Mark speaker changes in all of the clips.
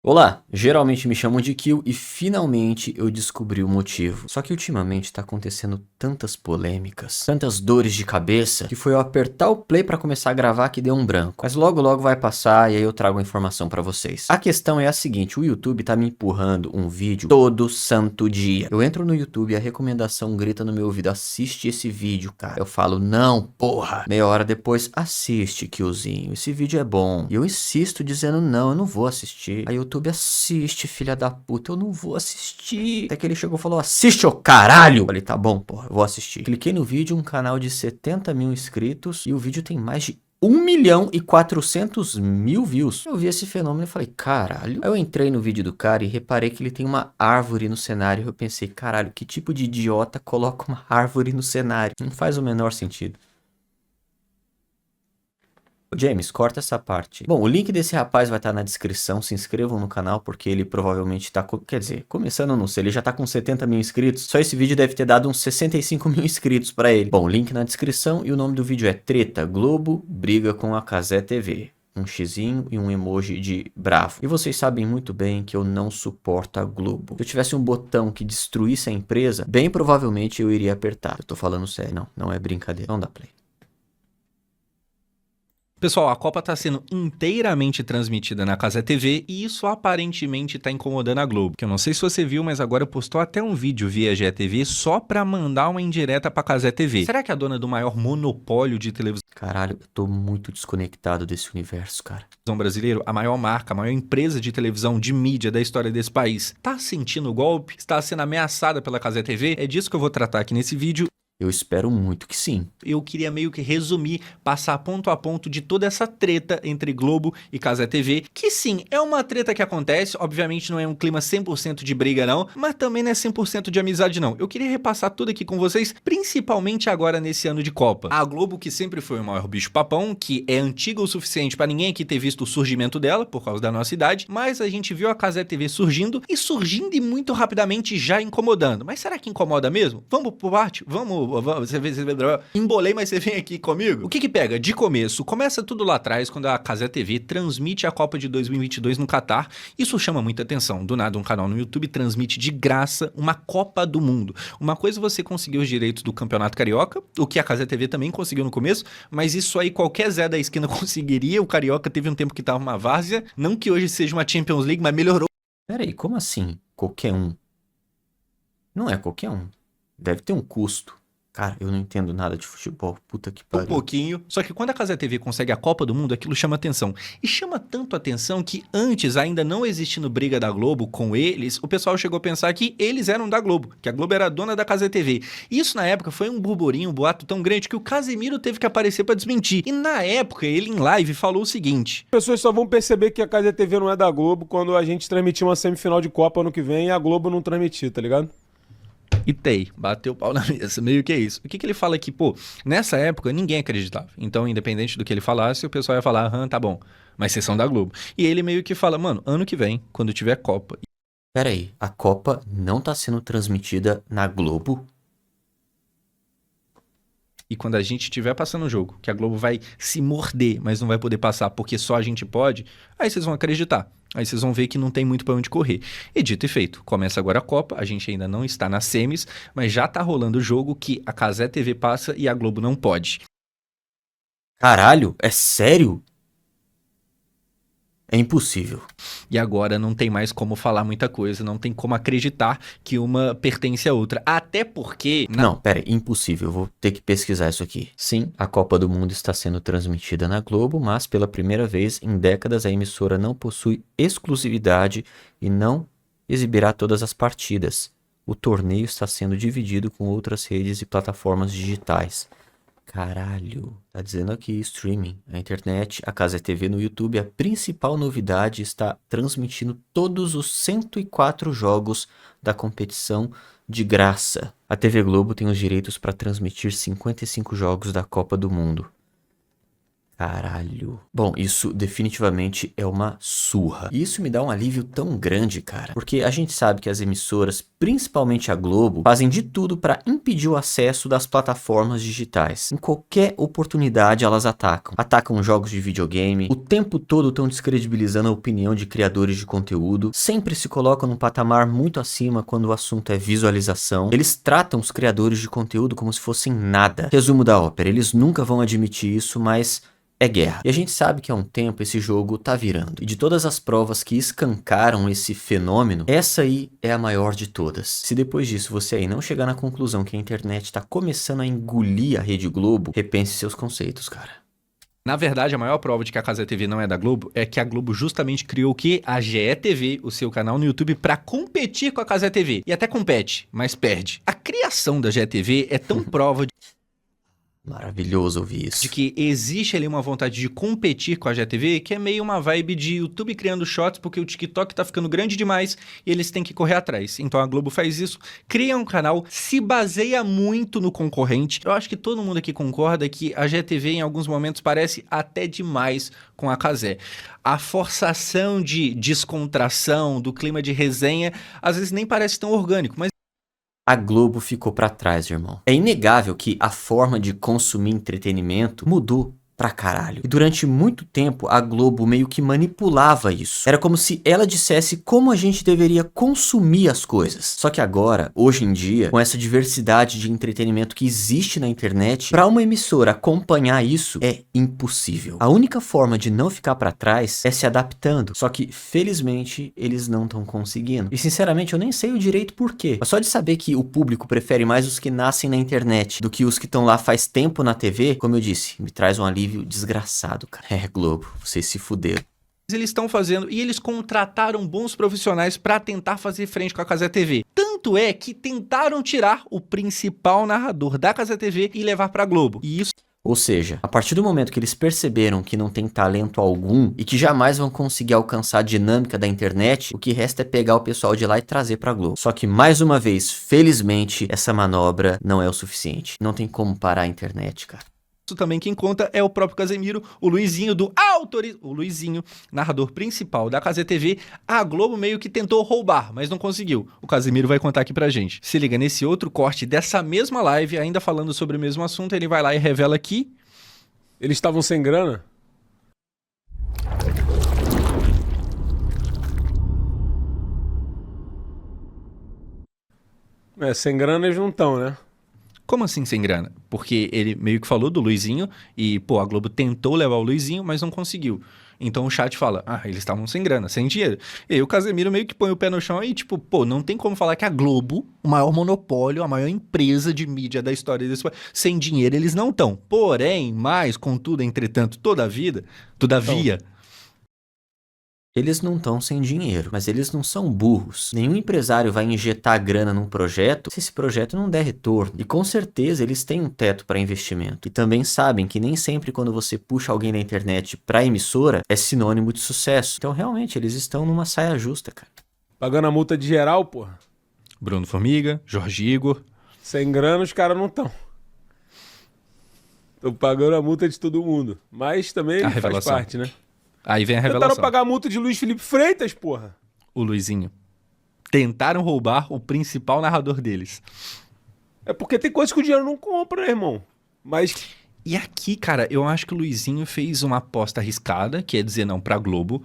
Speaker 1: Olá, geralmente me chamam de Kill e finalmente eu descobri o motivo. Só que ultimamente tá acontecendo tantas polêmicas, tantas dores de cabeça, que foi eu apertar o play pra começar a gravar que deu um branco. Mas logo logo vai passar e aí eu trago a informação pra vocês. A questão é a seguinte, o YouTube tá me empurrando um vídeo todo santo dia. Eu entro no YouTube e a recomendação grita no meu ouvido, assiste esse vídeo, cara. Eu falo, não, porra. Meia hora depois, assiste, Killzinho, esse vídeo é bom. E eu insisto dizendo, não, eu não vou assistir. Aí YouTube assiste, filha da puta, eu não vou assistir. Até que ele chegou e falou, assiste, ô caralho. Eu falei, tá bom, porra, eu vou assistir. Cliquei no vídeo, um canal de 70 mil inscritos e o vídeo tem mais de 1.400.000 views. Eu vi esse fenômeno e falei, caralho. Aí eu entrei no vídeo do cara e reparei que ele tem uma árvore no cenário. Eu pensei, caralho, que tipo de idiota coloca uma árvore no cenário? Não faz o menor sentido. Ô, James, corta essa parte. Bom, o link desse rapaz vai estar na descrição. Se inscrevam no canal porque ele provavelmente tá... Quer dizer, começando, não sei, ele já tá com 70 mil inscritos. Só esse vídeo deve ter dado uns 65 mil inscritos pra ele. Bom, link na descrição e o nome do vídeo é Treta, Globo briga com a Cazé TV. Um xizinho e um emoji de bravo. E vocês sabem muito bem que eu não suporto a Globo. Se eu tivesse um botão que destruísse a empresa, bem provavelmente eu iria apertar. Eu tô falando sério, não é brincadeira. Não dá play.
Speaker 2: Pessoal, a Copa está sendo inteiramente transmitida na Cazé TV e isso aparentemente está incomodando a Globo. Que eu não sei se você viu, mas agora postou até um vídeo via GTV só para mandar uma indireta para Cazé TV. Será que a dona do maior monopólio de televisão
Speaker 1: Caralho, eu tô muito desconectado desse universo, cara.
Speaker 2: brasileiro, a maior marca, a maior empresa de televisão, de mídia da história desse país, tá sentindo o golpe? Está sendo ameaçada pela Cazé TV? É disso que eu vou tratar aqui nesse vídeo.
Speaker 1: Eu espero muito que sim.
Speaker 2: Eu queria meio que resumir, passar ponto a ponto de toda essa treta entre Globo e Cazé TV, que sim, é uma treta que acontece, obviamente não é um clima 100% de briga não, mas também não é 100% de amizade não. Eu queria repassar tudo aqui com vocês, principalmente agora nesse ano de Copa. A Globo, que sempre foi o maior bicho-papão, que é antiga o suficiente para ninguém aqui ter visto o surgimento dela, por causa da nossa idade, mas a gente viu a Cazé TV surgindo e muito rapidamente já incomodando. Mas será que incomoda mesmo? Vamos por parte? Vamos, você embolei, mas você vem aqui comigo? O que que pega? De começo, começa tudo lá atrás, quando a Cazé TV transmite a Copa de 2022 no Catar. Isso chama muita atenção. Do nada, um canal no YouTube transmite de graça uma Copa do Mundo. Uma coisa é você conseguir os direitos do Campeonato Carioca, o que a Cazé TV também conseguiu no começo, mas isso aí qualquer Zé da esquina conseguiria. O Carioca teve um tempo que tava uma várzea, não que hoje seja uma Champions League, mas melhorou.
Speaker 1: Pera aí, como assim? Qualquer um? Não é qualquer um. Deve ter um custo. Cara, eu não entendo nada de futebol. Puta que
Speaker 2: Um
Speaker 1: pariu.
Speaker 2: pouquinho, só que quando a Cazé TV consegue a Copa do Mundo, aquilo chama atenção. E chama tanto atenção que antes, ainda não existindo briga da Globo com eles, o pessoal chegou a pensar que eles eram da Globo, que a Globo era a dona da Cazé TV. Isso na época foi um burburinho, um boato tão grande que o Casemiro teve que aparecer pra desmentir. E na época, ele em live falou o seguinte:
Speaker 3: As pessoas só vão perceber que a Cazé TV não é da Globo quando a gente transmitir uma semifinal de Copa ano que vem e a Globo não transmitir, tá ligado?
Speaker 2: E bateu o pau na mesa, meio que é isso. O que que ele fala aqui, pô, nessa época ninguém acreditava. Então, independente do que ele falasse, o pessoal ia falar, aham, tá bom, mas vocês são da Globo. E ele meio que fala, mano, ano que vem, quando tiver Copa.
Speaker 1: Pera aí, a Copa não tá sendo transmitida na Globo?
Speaker 2: E quando a gente estiver passando o jogo, que a Globo vai se morder, mas não vai poder passar porque só a gente pode, aí vocês vão acreditar. Aí vocês vão ver que não tem muito pra onde correr. E dito e feito, começa agora a Copa, a gente ainda não está nas semis, mas já tá rolando o jogo que a Cazé TV passa e a Globo não pode.
Speaker 1: Caralho, é sério? É impossível.
Speaker 2: E agora não tem mais como falar muita coisa, não tem como acreditar que uma pertence à outra. Até porque...
Speaker 1: Não, pera aí, impossível. Eu vou ter que pesquisar isso aqui. Sim, a Copa do Mundo está sendo transmitida na Globo, mas pela primeira vez em décadas a emissora não possui exclusividade e não exibirá todas as partidas. O torneio está sendo dividido com outras redes e plataformas digitais. Caralho, tá dizendo aqui streaming, a internet, a Cazé TV no YouTube, a principal novidade está transmitindo todos os 104 jogos da competição de graça. A TV Globo tem os direitos para transmitir 55 jogos da Copa do Mundo. Caralho. Bom, isso definitivamente é uma surra. E isso me dá um alívio tão grande, cara. Porque a gente sabe que as emissoras, principalmente a Globo, fazem de tudo para impedir o acesso das plataformas digitais. Em qualquer oportunidade elas atacam. Atacam jogos de videogame, o tempo todo estão descredibilizando a opinião de criadores de conteúdo, sempre se colocam num patamar muito acima quando o assunto é visualização. Eles tratam os criadores de conteúdo como se fossem nada. Resumo da ópera, eles nunca vão admitir isso, mas é guerra. E a gente sabe que há um tempo esse jogo tá virando. E de todas as provas que escancaram esse fenômeno, essa aí é a maior de todas. Se depois disso você aí não chegar na conclusão que a internet tá começando a engolir a Rede Globo, repense seus conceitos, cara.
Speaker 2: Na verdade, a maior prova de que a Cazé TV não é da Globo é que a Globo justamente criou o quê? A GE TV, o seu canal no YouTube, para competir com a Cazé TV. E até compete, mas perde. A criação da GE TV é tão prova
Speaker 1: Maravilhoso ouvir isso.
Speaker 2: de que existe ali uma vontade de competir com a GTV, que é meio uma vibe de YouTube criando shots, porque o TikTok tá ficando grande demais e eles têm que correr atrás. Então a Globo faz isso, cria um canal, se baseia muito no concorrente. Eu acho que todo mundo aqui concorda que a GTV em alguns momentos parece até demais com a Cazé. A forçação de descontração, do clima de resenha, às vezes nem parece tão orgânico, mas
Speaker 1: A Globo ficou pra trás, irmão. É inegável que a forma de consumir entretenimento mudou pra caralho. E durante muito tempo a Globo meio que manipulava isso. Era como se ela dissesse como a gente deveria consumir as coisas. Só que agora, hoje em dia, com essa diversidade de entretenimento que existe na internet, pra uma emissora acompanhar isso é impossível. A única forma de não ficar pra trás é se adaptando. Só que, felizmente, eles não estão conseguindo. E sinceramente, eu nem sei o direito por quê. Mas só de saber que o público prefere mais os que nascem na internet do que os que estão lá faz tempo na TV, como eu disse, me traz um alívio desgraçado, cara. É, Globo, vocês se fuderam.
Speaker 2: eles estão fazendo, e eles contrataram bons profissionais para tentar fazer frente com a Cazé TV. Tanto é que tentaram tirar o principal narrador da Cazé TV e levar para Globo. E isso
Speaker 1: Ou seja, a partir do momento que eles perceberam que não tem talento algum e que jamais vão conseguir alcançar a dinâmica da internet, o que resta é pegar o pessoal de lá e trazer pra Globo. Só que, mais uma vez, felizmente, essa manobra não é o suficiente. Não tem como parar a internet, cara.
Speaker 2: também quem conta é o próprio Casemiro, o Luizinho o Luizinho, narrador principal da Cazé TV. A Globo meio que tentou roubar, mas não conseguiu. O Casemiro vai contar aqui pra gente. Se liga, nesse outro corte dessa mesma live, ainda falando sobre o mesmo assunto, ele vai lá e revela que
Speaker 3: Eles estavam sem grana? É, sem grana eles não estão, né?
Speaker 2: como assim sem grana? Porque ele meio que falou do Luizinho e, pô, a Globo tentou levar o Luizinho, mas não conseguiu. Então o chat fala, eles estavam sem grana, sem dinheiro. E aí o Casemiro meio que põe o pé no chão e, tipo, pô, não tem como falar que a Globo, o maior monopólio, a maior empresa de mídia da história desse país, sem dinheiro eles não estão. Porém, mais, contudo, entretanto, todavia,
Speaker 1: Eles não estão sem dinheiro, mas eles não são burros. Nenhum empresário vai injetar grana num projeto se esse projeto não der retorno. E com certeza eles têm um teto para investimento. E também sabem que nem sempre quando você puxa alguém da internet pra emissora é sinônimo de sucesso. Então realmente eles estão numa saia justa, cara.
Speaker 3: Pagando a multa de geral, porra.
Speaker 2: Bruno Formiga, Jorge Igor.
Speaker 3: Sem grana os caras não estão. Estão pagando a multa de todo mundo. Mas também
Speaker 2: A
Speaker 3: faz
Speaker 2: revelação.
Speaker 3: parte, né?
Speaker 2: Aí vem a
Speaker 3: Tentaram
Speaker 2: revelação.
Speaker 3: pagar a multa de Luiz Felipe Freitas, porra.
Speaker 2: O Luizinho. Tentaram roubar o principal narrador deles.
Speaker 3: É porque tem coisa que o dinheiro não compra, né, irmão? Mas
Speaker 2: E aqui, cara, eu acho que o Luizinho fez uma aposta arriscada, que é dizer não pra Globo,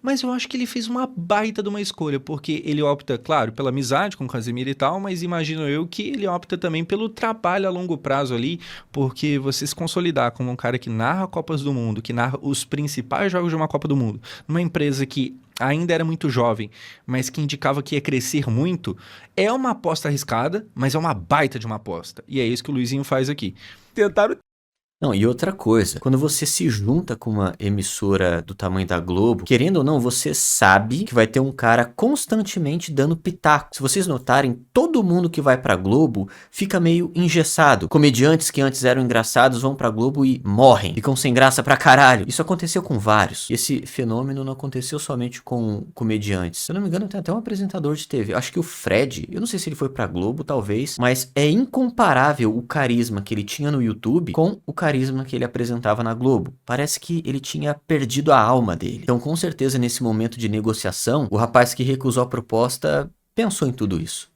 Speaker 2: mas eu acho que ele fez uma baita de uma escolha, porque ele opta, claro, pela amizade com o Casemiro e tal, mas imagino eu que ele opta também pelo trabalho a longo prazo ali, porque você se consolidar como um cara que narra Copas do Mundo, que narra os principais jogos de uma Copa do Mundo, numa empresa que ainda era muito jovem, mas que indicava que ia crescer muito, é uma aposta arriscada, mas é uma baita de uma aposta. E é isso que o Luizinho faz aqui.
Speaker 3: tentaram.
Speaker 1: Não, e outra coisa, quando você se junta com uma emissora do tamanho da Globo, querendo ou não, você sabe que vai ter um cara constantemente dando pitaco. Se vocês notarem, todo mundo que vai pra Globo fica meio engessado. Comediantes que antes eram engraçados vão pra Globo e morrem, ficam sem graça pra caralho. Isso aconteceu com vários. E esse fenômeno não aconteceu somente com comediantes. Se eu não me engano, tem até um apresentador de TV. Acho que o Fred, eu não sei se ele foi pra Globo, talvez, mas é incomparável o carisma que ele tinha no YouTube com o carisma que ele apresentava na Globo. Parece que ele tinha perdido a alma dele. Então, com certeza, nesse momento de negociação, o rapaz que recusou a proposta pensou em tudo isso.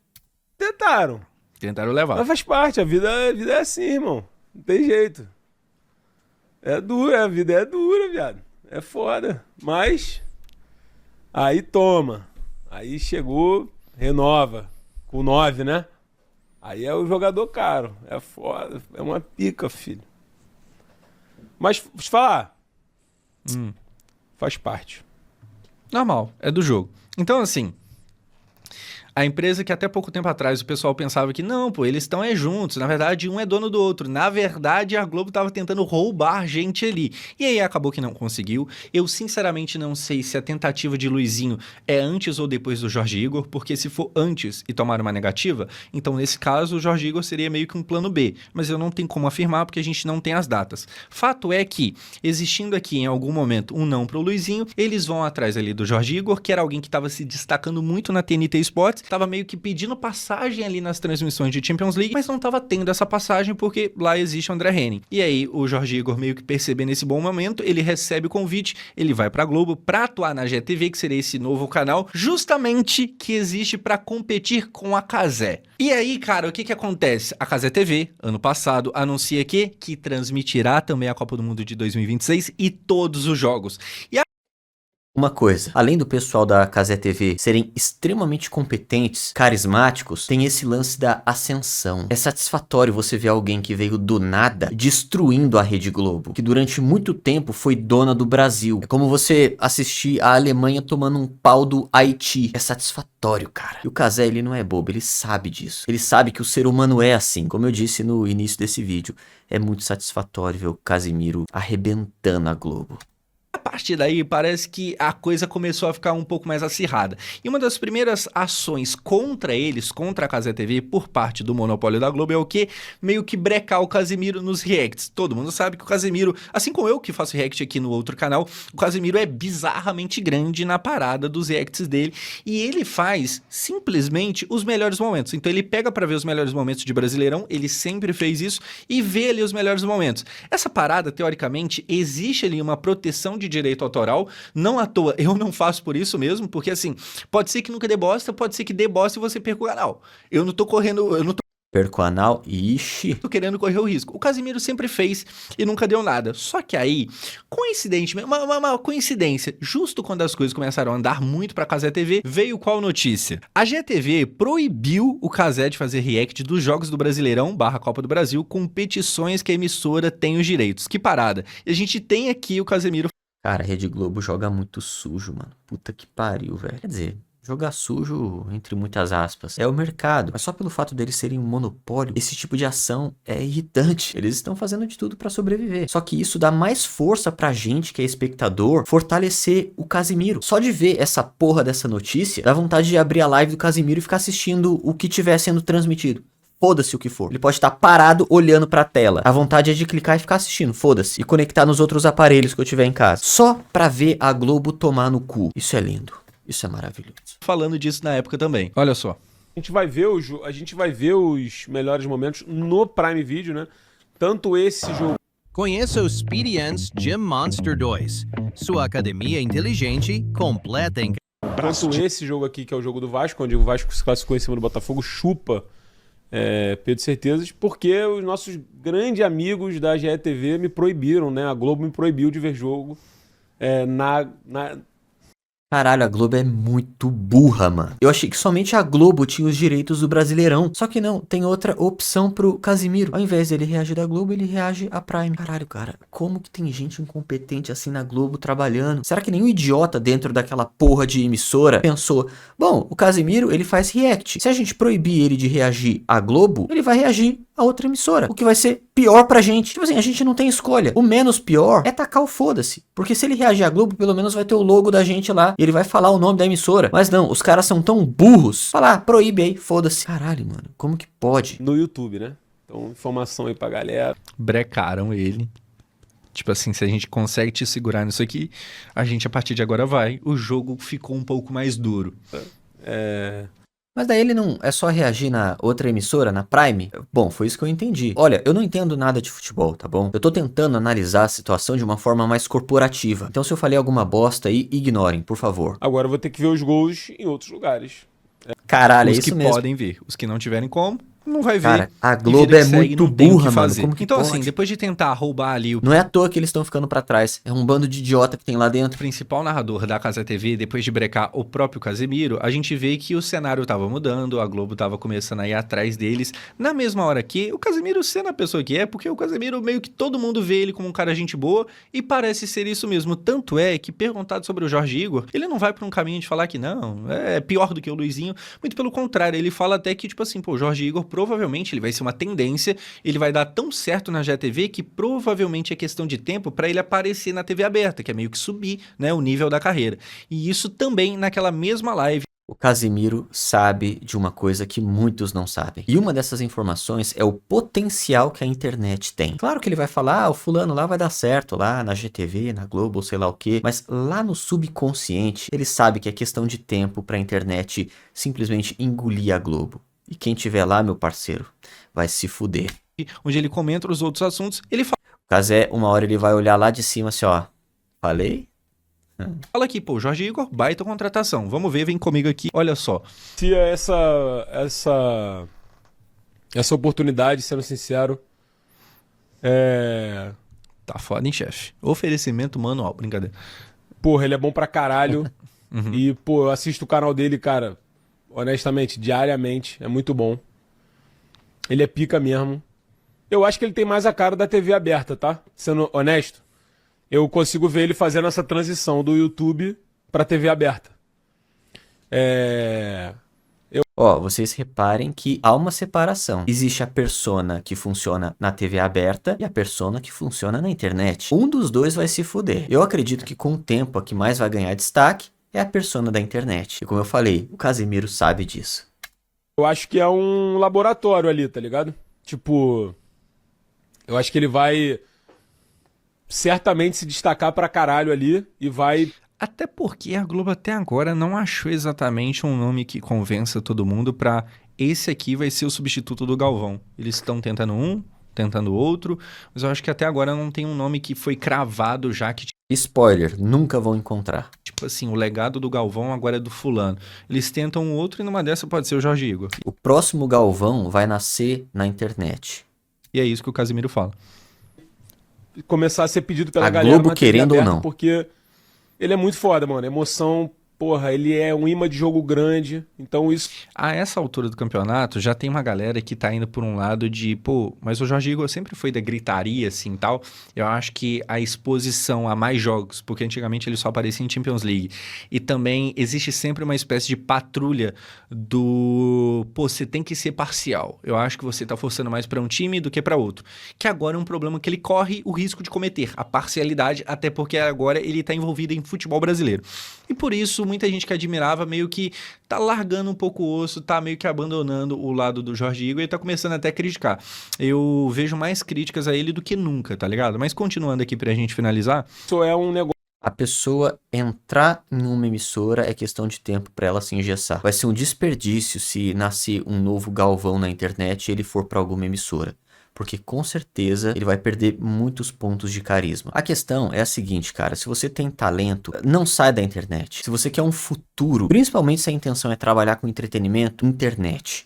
Speaker 3: Tentaram
Speaker 2: levar.
Speaker 3: Mas faz parte, a vida é assim, irmão. Não tem jeito. É dura, a vida é dura, viado. É foda. Mas aí toma. Aí chegou, renova. Com 9, né? Aí é o jogador caro. É foda. É uma pica, filho. Mas, deixa eu falar. Faz parte.
Speaker 2: Normal, é do jogo. Então, assim, a empresa que até pouco tempo atrás o pessoal pensava que não, pô, eles estão juntos, na verdade um é dono do outro. Na verdade a Globo tava tentando roubar gente ali. E aí acabou que não conseguiu. Eu sinceramente não sei se a tentativa de Luizinho é antes ou depois do Jorge Igor, porque se for antes e tomar uma negativa, então nesse caso o Jorge Igor seria meio que um plano B. Mas eu não tenho como afirmar porque a gente não tem as datas. Fato é que, existindo aqui em algum momento um não pro Luizinho, eles vão atrás ali do Jorge Igor, que era alguém que estava se destacando muito na TNT Sports, tava meio que pedindo passagem ali nas transmissões de Champions League, mas não tava tendo essa passagem porque lá existe o André Henning. E aí o Jorge Igor meio que percebendo esse bom momento, ele recebe o convite, ele vai pra Globo pra atuar na GTV, que seria esse novo canal, justamente que existe pra competir com a Cazé. E aí, cara, o que que acontece? A Cazé TV, ano passado, anuncia que transmitirá também a Copa do Mundo de 2026 e todos os jogos. E
Speaker 1: Uma coisa, além do pessoal da Cazé TV serem extremamente competentes, carismáticos, tem esse lance da ascensão. É satisfatório você ver alguém que veio do nada destruindo a Rede Globo, que durante muito tempo foi dona do Brasil. É como você assistir a Alemanha tomando um pau do Haiti. É satisfatório, cara. E o Cazé, ele não é bobo, ele sabe disso. Ele sabe que o ser humano é assim. Como eu disse no início desse vídeo, é muito satisfatório ver o Casimiro arrebentando a Globo.
Speaker 2: a partir daí, parece que a coisa começou a ficar um pouco mais acirrada. E uma das primeiras ações contra eles, contra a Cazé TV, por parte do monopólio da Globo, é o quê? Meio que brecar o Casimiro nos reacts. Todo mundo sabe que o Casimiro, assim como eu que faço react aqui no outro canal, o Casimiro é bizarramente grande na parada dos reacts dele. E ele faz, simplesmente, os melhores momentos. Então ele pega pra ver os melhores momentos de Brasileirão, ele sempre fez isso, e vê ali os melhores momentos. Essa parada, teoricamente, existe ali uma proteção de direito autoral, não à toa, eu não faço por isso mesmo, porque assim, pode ser que nunca dê bosta, pode ser que dê bosta e você perca o canal. Eu não tô
Speaker 1: Perco o anal? Ixi.
Speaker 2: querendo correr o risco. O Casimiro sempre fez e nunca deu nada. Só que aí, coincidentemente, uma coincidência, justo quando as coisas começaram a andar muito pra Cazé TV, veio qual notícia? A GTV proibiu o Cazé de fazer react dos jogos do Brasileirão / Copa do Brasil com petições que a emissora tem os direitos. Que parada. E a gente tem aqui o Casimiro.
Speaker 1: Cara, a Rede Globo joga muito sujo, mano. Puta que pariu, velho. Quer dizer, jogar sujo, entre muitas aspas, é o mercado. Mas só pelo fato deles serem um monopólio, esse tipo de ação é irritante. Eles estão fazendo de tudo pra sobreviver. Só que isso dá mais força pra gente, que é espectador, fortalecer o Casimiro. Só de ver essa porra dessa notícia, dá vontade de abrir a live do Casimiro e ficar assistindo o que tiver sendo transmitido. Foda-se o que for. Ele pode estar parado olhando pra tela. A vontade é de clicar e ficar assistindo. Foda-se. E conectar nos outros aparelhos que eu tiver em casa. Só pra ver a Globo tomar no cu. Isso é lindo. Isso é maravilhoso.
Speaker 2: Falando disso na época também. Olha só.
Speaker 3: A gente vai ver os melhores momentos no Prime Video, né? Tanto esse jogo.
Speaker 4: Conheça o Speedians Gym Monster 2. Sua academia inteligente, completa em...
Speaker 3: Tanto esse jogo aqui, que é o jogo do Vasco, onde o Vasco se classificou em cima do Botafogo, chupa Pedro Certezas, porque os nossos grandes amigos da GETV me proibiram, né? A Globo me proibiu de ver jogo
Speaker 1: Caralho, a Globo é muito burra, mano. Eu achei que somente a Globo tinha os direitos do Brasileirão. Só que não, tem outra opção pro Casimiro. Ao invés dele reagir da Globo, ele reage à Prime. Caralho, cara, como que tem gente incompetente assim na Globo trabalhando? Será que nenhum idiota dentro daquela porra de emissora pensou, bom, o Casimiro, ele faz react. Se a gente proibir ele de reagir à Globo, ele vai reagir a outra emissora, o que vai ser pior pra gente. Tipo assim, a gente não tem escolha. O menos pior é tacar o foda-se. Porque se ele reagir à Globo, pelo menos vai ter o logo da gente lá. E ele vai falar o nome da emissora. Mas não, os caras são tão burros. Falar, proíbe aí, foda-se. Caralho, mano, como que pode?
Speaker 3: no YouTube, né? Então, informação aí pra galera.
Speaker 2: Brecaram ele. Tipo assim, se a gente consegue te segurar nisso aqui, a gente a partir de agora vai. O jogo ficou um pouco mais duro.
Speaker 1: Mas daí ele não é só reagir na outra emissora, na Prime? Bom, foi isso que eu entendi. Olha, eu não entendo nada de futebol, tá bom? Eu tô tentando analisar a situação de uma forma mais corporativa. Então se eu falei alguma bosta aí, ignorem, por favor.
Speaker 3: Agora eu vou ter que ver os gols em outros lugares.
Speaker 1: Caralho, é
Speaker 2: Os
Speaker 1: isso
Speaker 2: que
Speaker 1: mesmo.
Speaker 2: podem ver. Os que não tiverem como, não vai ver.
Speaker 1: Cara, a
Speaker 2: E
Speaker 1: Globo
Speaker 2: vida
Speaker 1: é
Speaker 2: que segue,
Speaker 1: muito
Speaker 2: não tem o que
Speaker 1: burra, mano.
Speaker 2: fazer.
Speaker 1: Como que
Speaker 2: então,
Speaker 1: pode?
Speaker 2: assim, depois de tentar roubar ali o
Speaker 1: Não é à toa que eles estão ficando pra trás. É um bando de idiota que tem lá dentro.
Speaker 2: principal narrador da Casa TV, depois de brecar o próprio Casemiro, a gente vê que o cenário tava mudando, a Globo tava começando a ir atrás deles, na mesma hora que o Casemiro sendo a pessoa que é, porque o Casemiro meio que todo mundo vê ele como um cara gente boa, e parece ser isso mesmo. Tanto é que, perguntado sobre o Jorge Igor, ele não vai por um caminho de falar que não, é pior do que o Luizinho, muito pelo contrário, ele fala até que, tipo assim, pô, o Jorge Igor provavelmente ele vai ser uma tendência, ele vai dar tão certo na GTV que provavelmente é questão de tempo para ele aparecer na TV aberta, que é meio que subir, né, o nível da carreira. E isso também naquela mesma live.
Speaker 1: O Casimiro sabe de uma coisa que muitos não sabem. E uma dessas informações é o potencial que a internet tem. Claro que ele vai falar, o fulano lá vai dar certo, lá na GTV, na Globo, sei lá o quê. Mas lá no subconsciente, ele sabe que é questão de tempo pra internet simplesmente engolir a Globo. E quem tiver lá, meu parceiro, vai se fuder.
Speaker 2: Onde ele comenta os outros assuntos, ele
Speaker 1: O Casé, uma hora ele vai olhar lá de cima assim, ó. Falei?
Speaker 2: fala aqui, pô, Jorge Igor, baita contratação. Vamos ver, vem comigo aqui, olha só.
Speaker 3: Se essa oportunidade, sendo sincero,
Speaker 2: Tá foda, hein, chefe? Oferecimento manual, brincadeira.
Speaker 3: porra, ele é bom pra caralho.
Speaker 2: Uhum.
Speaker 3: E, pô, eu assisto o canal dele, cara, honestamente, diariamente. É muito bom. Ele é pica mesmo. Eu acho que ele tem mais a cara da TV aberta, tá? Sendo honesto. Eu consigo ver ele fazendo essa transição do YouTube pra TV aberta.
Speaker 1: Ó, vocês reparem que há uma separação. Existe a persona que funciona na TV aberta e a persona que funciona na internet. Um dos dois vai se fuder. Eu acredito que com o tempo a que mais vai ganhar destaque é a persona da internet. E como eu falei, o Casimiro sabe disso.
Speaker 3: Eu acho que é um laboratório ali, tá ligado? Tipo, eu acho que ele vai certamente se destacar pra caralho ali e vai...
Speaker 2: Até porque a Globo até agora não achou exatamente um nome que convença todo mundo pra esse aqui vai ser o substituto do Galvão. Eles estão tentando um, tentando outro, mas eu acho que até agora não tem um nome que foi cravado já que,
Speaker 1: Spoiler, nunca vão encontrar.
Speaker 2: tipo assim, o legado do Galvão agora é do fulano. Eles tentam um outro e numa dessa pode ser o Jorge Igor.
Speaker 1: O próximo Galvão vai nascer na internet.
Speaker 2: E é isso que o Casimiro fala.
Speaker 3: começar a ser pedido pela
Speaker 1: A
Speaker 3: galera
Speaker 1: Globo
Speaker 3: na TV
Speaker 1: querendo ou
Speaker 3: aberta,
Speaker 1: não.
Speaker 3: porque ele é muito foda, mano. Emoção, porra, ele é um imã de jogo grande. Então isso...
Speaker 2: A essa altura do campeonato, já tem uma galera que tá indo por um lado de, pô, mas o Jorge Igor sempre foi da gritaria, assim, tal. Eu acho que a exposição a mais jogos, porque antigamente ele só aparecia em Champions League, e também existe sempre uma espécie de patrulha do, pô, você tem que ser parcial. Eu acho que você tá forçando mais pra um time do que pra outro. Que agora é um problema que ele corre o risco de cometer, a parcialidade, até porque agora ele tá envolvido em futebol brasileiro. E por isso, muita gente que admirava meio que tá largando um pouco o osso, tá meio que abandonando o lado do Jorge Igor e tá começando até a criticar. Eu vejo mais críticas a ele do que nunca, tá ligado? Mas continuando aqui pra gente finalizar,
Speaker 3: Isso é um negócio
Speaker 1: A pessoa entrar em uma emissora é questão de tempo pra ela se engessar. Vai ser um desperdício se nascer um novo Galvão na internet e ele for pra alguma emissora. Porque com certeza ele vai perder muitos pontos de carisma. A questão é a seguinte, cara. Se você tem talento, não sai da internet. Se você quer um futuro, principalmente se a intenção é trabalhar com entretenimento, internet.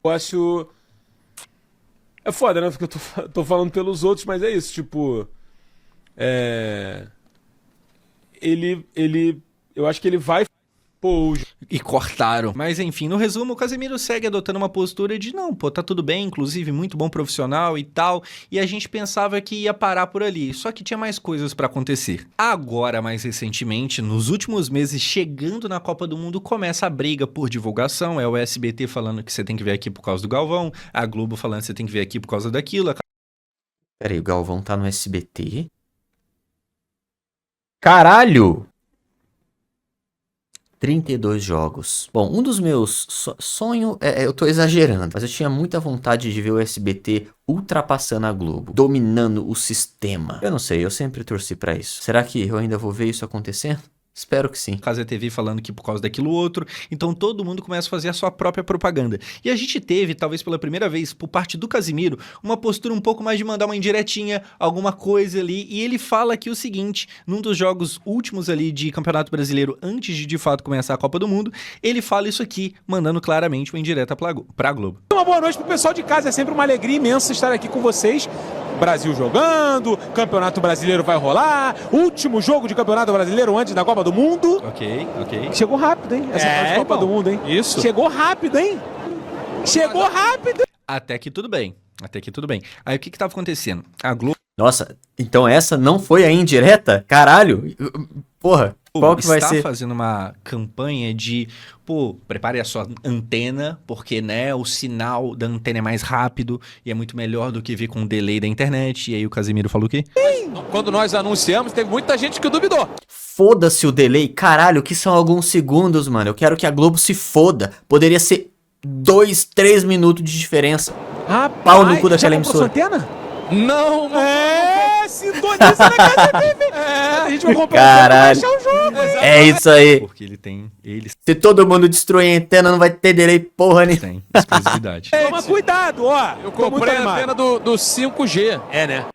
Speaker 3: é foda, né? Porque eu tô falando pelos outros, mas é isso, tipo... Eu acho que ele vai... Pô,
Speaker 2: e cortaram. Mas enfim, no resumo, o Casemiro segue adotando uma postura de não, pô, tá tudo bem, inclusive muito bom profissional e tal, e a gente pensava que ia parar por ali, só que tinha mais coisas pra acontecer. Agora, mais recentemente, nos últimos meses, chegando na Copa do Mundo, começa a briga por divulgação, é o SBT falando que você tem que ver aqui por causa do Galvão, a Globo falando que você tem que ver aqui por causa daquilo.
Speaker 1: Peraí, o Galvão tá no SBT? Caralho! 32 jogos. Bom, um dos meus sonhos, eu tô exagerando, mas eu tinha muita vontade de ver o SBT ultrapassando a Globo, dominando o sistema. Eu não sei, eu sempre torci pra isso. Será que eu ainda vou ver isso acontecendo? Espero que sim.
Speaker 2: Casa TV falando que por causa daquilo outro, então todo mundo começa a fazer a sua própria propaganda. E a gente teve, talvez pela primeira vez, por parte do Casimiro, uma postura um pouco mais de mandar uma indiretinha, alguma coisa ali, e ele fala aqui o seguinte, num dos jogos últimos ali de Campeonato Brasileiro, antes de fato começar a Copa do Mundo, ele fala isso aqui, mandando claramente uma indireta pra Globo.
Speaker 5: Uma boa noite pro pessoal de casa, é sempre uma alegria imensa estar aqui com vocês. Brasil jogando, Campeonato Brasileiro vai rolar, último jogo de Campeonato Brasileiro antes da Copa do Mundo.
Speaker 2: Ok.
Speaker 5: Chegou rápido, hein? Essa parte de Copa do Mundo, hein?
Speaker 3: Isso.
Speaker 5: Chegou rápido, hein? Chegou rápido.
Speaker 2: Até que tudo bem. Aí o que tava acontecendo? A Globo
Speaker 1: Nossa, então essa não foi a indireta? Caralho! Porra, qual que vai
Speaker 2: está
Speaker 1: ser?
Speaker 2: fazendo uma campanha de, prepare a sua antena, porque, né, o sinal da antena é mais rápido e é muito melhor do que vir com o delay da internet. E aí o Casimiro falou o quê?
Speaker 5: Quando nós anunciamos, teve muita gente que duvidou.
Speaker 1: Foda-se o delay, caralho, que são alguns segundos, mano. Eu quero que a Globo se foda. Poderia ser 2, 3 minutos de diferença.
Speaker 5: Rapaz,
Speaker 1: Pau no cu daquela
Speaker 5: já comprou
Speaker 1: emissora.
Speaker 5: sua antena?
Speaker 3: Não, mano.
Speaker 5: Sintoniza na Casa TV. A gente vai comprar
Speaker 1: Caralho.
Speaker 5: pra baixar o jogo.
Speaker 1: É isso aí.
Speaker 2: Porque eles
Speaker 1: Se todo mundo destruir a antena, não vai ter delay porra nenhuma.
Speaker 2: têm exclusividade.
Speaker 5: Toma cuidado, ó.
Speaker 3: Eu
Speaker 5: Tô muito
Speaker 3: comprei a
Speaker 5: animado.
Speaker 3: antena do 5G. É, né?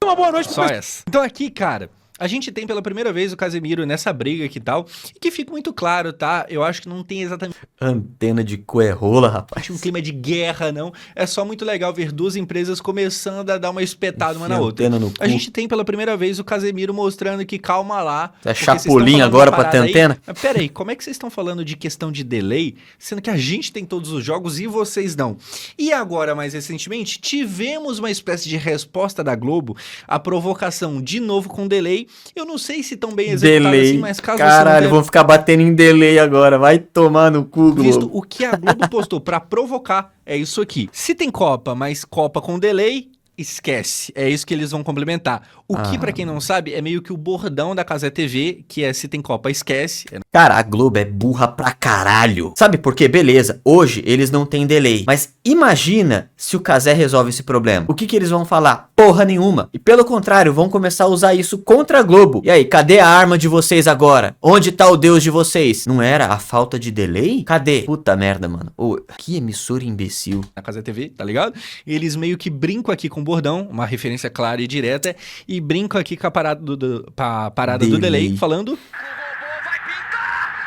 Speaker 5: Uma boa noite pro
Speaker 2: Só essa. Então aqui, cara, a gente tem pela primeira vez o Casemiro nessa briga aqui e tal, e que fica muito claro, tá? Eu acho que não tem exatamente
Speaker 1: Antena de coerrola, rapaz.
Speaker 2: um clima de guerra, não. É só muito legal ver duas empresas começando a dar uma espetada uma na
Speaker 1: Enfia
Speaker 2: outra.
Speaker 1: antena no
Speaker 2: A
Speaker 1: cu.
Speaker 2: gente tem pela primeira vez o Casemiro mostrando que calma lá.
Speaker 1: É
Speaker 2: porque vocês
Speaker 1: chapulim
Speaker 2: estão falando
Speaker 1: agora
Speaker 2: uma
Speaker 1: pra ter
Speaker 2: parada aí.
Speaker 1: antena?
Speaker 2: Mas pera aí, como é que vocês estão falando de questão de delay, sendo que a gente tem todos os jogos e vocês não? E agora, mais recentemente, tivemos uma espécie de resposta da Globo à provocação de novo com delay. Eu não sei se tão bem executado
Speaker 1: Delay.
Speaker 2: assim, mas caso você
Speaker 1: Caralho,
Speaker 2: não tenha
Speaker 1: vão ficar batendo em delay agora. Vai tomar no cu,
Speaker 2: visto,
Speaker 1: Globo.
Speaker 2: o que a Globo postou pra provocar é isso aqui. Se tem Copa, mas Copa com delay, esquece. É isso que eles vão complementar. O que, pra quem não sabe, é meio que o bordão da Casa TV, que é se tem Copa, esquece.
Speaker 1: Cara, a Globo é burra pra caralho. Sabe por quê? Beleza, hoje eles não têm delay. Mas imagina se o Cazé resolve esse problema. O que que eles vão falar? Porra nenhuma. E pelo contrário, vão começar a usar isso contra a Globo. E aí, cadê a arma de vocês agora? Onde tá o Deus de vocês? Não era a falta de delay? Cadê? Puta merda, mano. Ô, que emissora imbecil.
Speaker 2: Na Casa TV, tá ligado? Eles meio que brincam aqui com o bordão, uma referência clara e direta, e brincam aqui com a parada do delay, falando...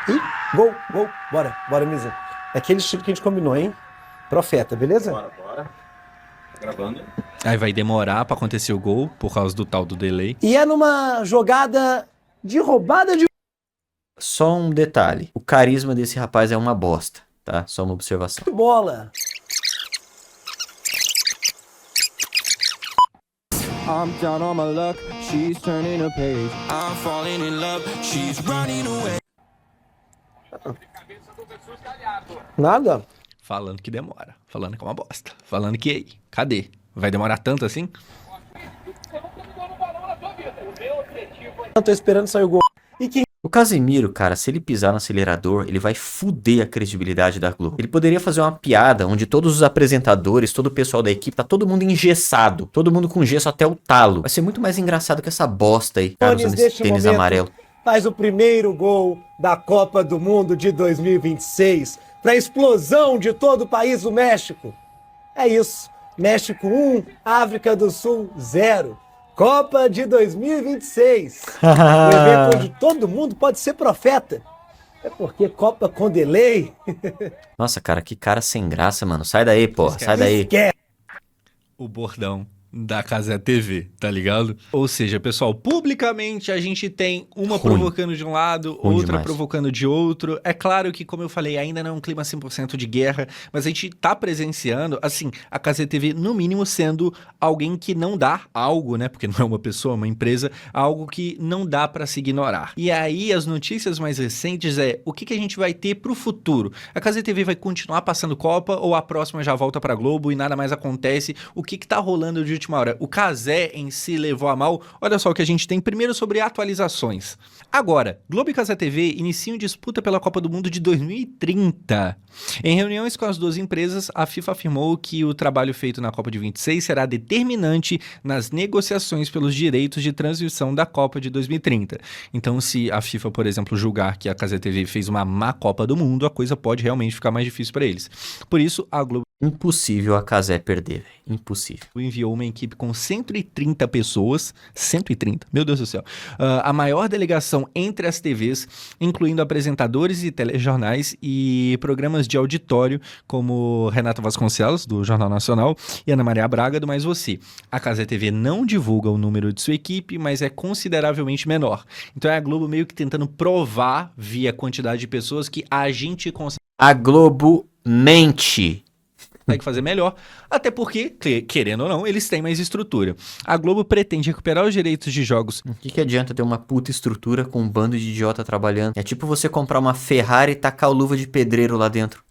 Speaker 6: Ih, gol, bora, Misa. É aquele estilo que a gente combinou, hein? Profeta, beleza?
Speaker 3: Bora. Gravando.
Speaker 2: Aí vai demorar pra acontecer o gol, por causa do tal do delay.
Speaker 6: E é numa jogada de roubada de
Speaker 1: Só um detalhe. O carisma desse rapaz é uma bosta, tá? Só uma observação.
Speaker 6: bola.
Speaker 7: I'm down on my luck, she's turning a page. I'm falling in love, she's running away.
Speaker 6: Nada.
Speaker 2: Falando que demora, falando que é uma bosta, falando que, ei, cadê? Vai demorar tanto assim?
Speaker 6: Eu tô esperando sair o gol. E quem
Speaker 1: O Casemiro, cara, se ele pisar no acelerador, ele vai fuder a credibilidade da Globo. Ele poderia fazer uma piada onde todos os apresentadores, todo o pessoal da equipe, tá todo mundo engessado. Todo mundo com gesso até o talo. Vai ser muito mais engraçado que essa bosta aí, cara, usando esse
Speaker 6: neste
Speaker 1: tênis
Speaker 6: momento
Speaker 1: amarelo.
Speaker 6: faz o primeiro gol da Copa do Mundo de 2026 para explosão de todo o país do México. É isso. México 1, África do Sul 0. Copa de 2026. Um evento onde todo mundo pode ser profeta. É porque Copa com delay.
Speaker 1: Nossa, cara, que cara sem graça, mano. Sai daí, porra, sai daí.
Speaker 6: Esquece.
Speaker 2: O bordão da Casa TV, tá ligado? Ou seja, pessoal, publicamente a gente tem uma
Speaker 1: Ruim.
Speaker 2: provocando de um lado,
Speaker 1: Ruim
Speaker 2: outra
Speaker 1: demais.
Speaker 2: provocando de outro. É claro que, como eu falei, ainda não é um clima 100% de guerra, mas a gente tá presenciando, assim, a Casa TV, no mínimo, sendo alguém que não dá algo, né? Porque não é uma pessoa, é uma empresa, algo que não dá pra se ignorar. E aí, as notícias mais recentes é o que a gente vai ter pro futuro. A Casa TV vai continuar passando Copa ou a próxima já volta pra Globo e nada mais acontece? O que tá rolando de última hora. O Cazé em si levou a mal. Olha só o que a gente tem primeiro sobre atualizações. Agora, Globo e Cazé TV iniciam disputa pela Copa do Mundo de 2030. Em reuniões com as duas empresas, a FIFA afirmou que o trabalho feito na Copa de 26 será determinante nas negociações pelos direitos de transmissão da Copa de 2030. Então, se a FIFA, por exemplo, julgar que a Cazé TV fez uma má Copa do Mundo, a coisa pode realmente ficar mais difícil para eles. Por isso, a Globo
Speaker 1: Impossível a Cazé perder, velho. Impossível.
Speaker 2: enviou uma equipe com 130 pessoas, 130, meu Deus do céu, a maior delegação entre as TVs, incluindo apresentadores e telejornais e programas de auditório, como Renata Vasconcelos, do Jornal Nacional, e Ana Maria Braga, do Mais Você. A Cazé TV não divulga o número de sua equipe, mas é consideravelmente menor. Então é a Globo meio que tentando provar, via quantidade de pessoas, que a gente consegue
Speaker 1: A Globo mente.
Speaker 2: fazer melhor, até porque, querendo ou não, eles têm mais estrutura. A Globo pretende recuperar os direitos de jogos
Speaker 1: O que adianta ter uma puta estrutura com um bando de idiota trabalhando? É tipo você comprar uma Ferrari e tacar o luva de pedreiro lá dentro.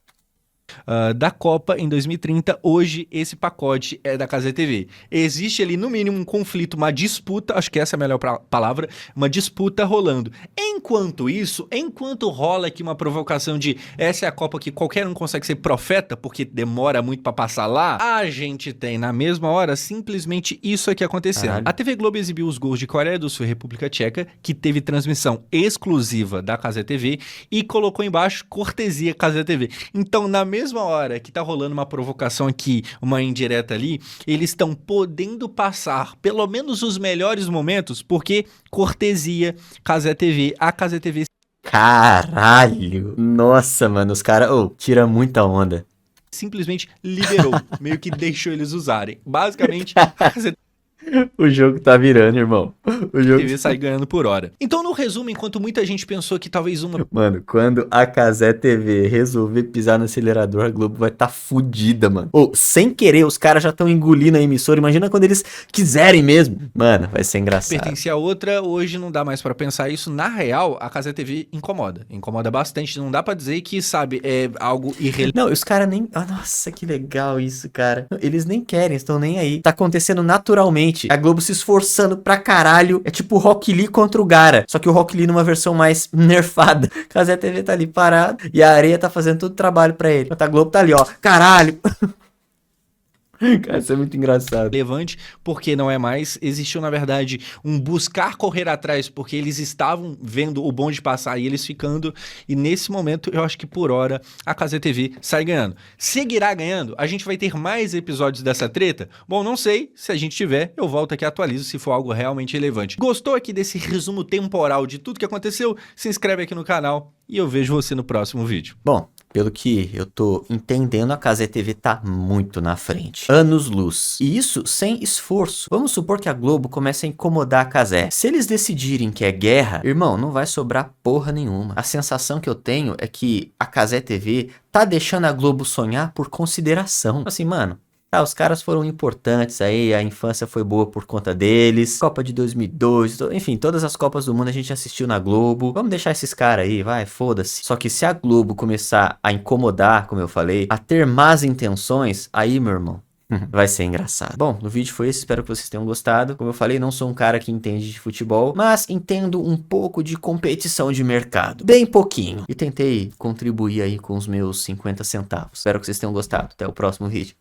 Speaker 2: da Copa em 2030. Hoje, esse pacote é da Cazé TV. Existe ali, no mínimo, um conflito, uma disputa, acho que essa é a melhor palavra, uma disputa rolando. Enquanto isso, enquanto rola aqui uma provocação de essa é a Copa que qualquer um consegue ser profeta, porque demora muito pra passar lá, a gente tem, na mesma hora, simplesmente isso aqui acontecendo.
Speaker 1: Caralho.
Speaker 2: A TV Globo exibiu os gols de Coreia do Sul e República Tcheca, que teve transmissão exclusiva da Cazé TV, e colocou embaixo cortesia Cazé TV. Então, na mesma hora que tá rolando uma provocação aqui, uma indireta ali, eles estão podendo passar pelo menos os melhores momentos, porque cortesia Cazé TV, a Cazé TV
Speaker 1: Caralho. Nossa, mano, os caras... tira muita onda.
Speaker 2: simplesmente liberou, meio que deixou eles usarem. Basicamente, a Cazé
Speaker 1: O jogo tá virando, irmão. O jogo...
Speaker 2: TV sai ganhando por hora. Então, no resumo, enquanto muita gente pensou que talvez uma
Speaker 1: Mano, quando a Cazé TV resolver pisar no acelerador, a Globo vai tá fudida, mano. Sem querer, os caras já estão engolindo a emissora. Imagina quando eles quiserem mesmo. Mano, vai ser engraçado.
Speaker 2: pertencia a outra, hoje não dá mais pra pensar isso. Na real, a Cazé TV incomoda bastante. Não dá pra dizer que, sabe, é algo irrelevante.
Speaker 1: Não, os caras nem... nossa, que legal isso, cara. Eles nem querem, estão nem aí. Tá acontecendo naturalmente. A Globo se esforçando pra caralho. É tipo o Rock Lee contra o Gara. Só que o Rock Lee numa versão mais nerfada. Cazé TV tá ali parado. E a Areia tá fazendo todo o trabalho pra ele. Enquanto a Globo tá ali, ó. Caralho. Cara, isso é muito engraçado.
Speaker 2: Porque não é mais. Existiu, na verdade, um buscar correr atrás, porque eles estavam vendo o bonde passar e eles ficando. E nesse momento, eu acho que por hora a Cazé TV sai ganhando. Seguirá ganhando? A gente vai ter mais episódios dessa treta? Bom, não sei. Se a gente tiver, eu volto aqui e atualizo se for algo realmente relevante. Gostou aqui desse resumo temporal de tudo que aconteceu? Se inscreve aqui no canal e eu vejo você no próximo vídeo.
Speaker 1: Bom, pelo que eu tô entendendo, a Cazé TV tá muito na frente. Anos-luz. E isso sem esforço. Vamos supor que a Globo comece a incomodar a Cazé. Se eles decidirem que é guerra, irmão, não vai sobrar porra nenhuma. A sensação que eu tenho é que a Cazé TV tá deixando a Globo sonhar por consideração. Assim, mano... Tá, os caras foram importantes aí, a infância foi boa por conta deles. Copa de 2002, enfim, todas as Copas do Mundo a gente assistiu na Globo. Vamos deixar esses caras aí, vai, foda-se. Só que se a Globo começar a incomodar, como eu falei, a ter más intenções, aí, meu irmão, vai ser engraçado. Bom, o vídeo foi esse, espero que vocês tenham gostado. Como eu falei, não sou um cara que entende de futebol, mas entendo um pouco de competição de mercado. Bem pouquinho. E tentei contribuir aí com os meus 50 centavos. Espero que vocês tenham gostado. Até o próximo vídeo.